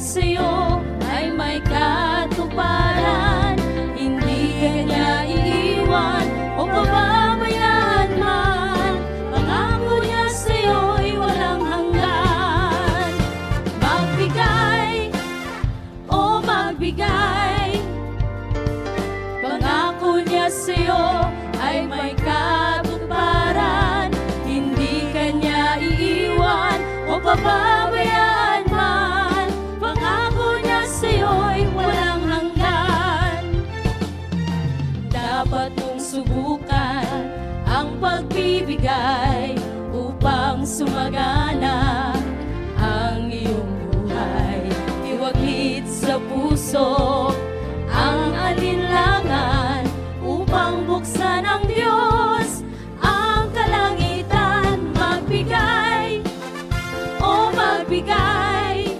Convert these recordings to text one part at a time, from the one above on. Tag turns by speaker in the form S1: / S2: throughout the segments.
S1: sa'yo ay may katuparan. Hindi ka niya iiwan o pababayaan man. Pangako niya sa'yo'y walang hanggan. Magbigay o magbigay, pangako niya sa'yo ay may katuparan. Hindi ka niya iiwan o pababayaan man. Pangako niya sa'yo'y walang hanggan. Dapat mong subukan ang pagbibigay upang sumagana ang iyong buhay. Iwaglit sa puso ang alinlangan upang buksan ng Diyos ang kalangitan. Magbigay o magbigay,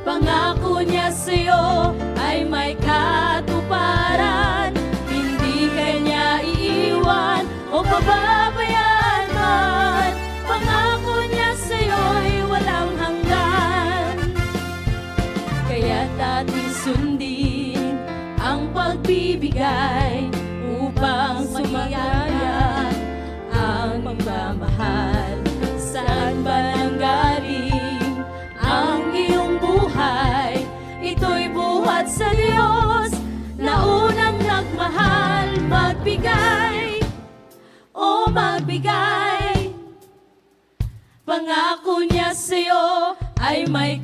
S1: pangako niya sa'yo ay may katuparan. Hindi ka niya iiwan o pababayaan man. Pangako niya sa'yo'y walang hanggan. Kaya't ating sundin ang pagbibigay upang sumagana ang pagmamahal. Saan ba nanggaling ang iyong buhay? Ito'y buhat sa Diyos na unang nagmahal. Magbigay o magbigay, pangako niya sa'yo ay may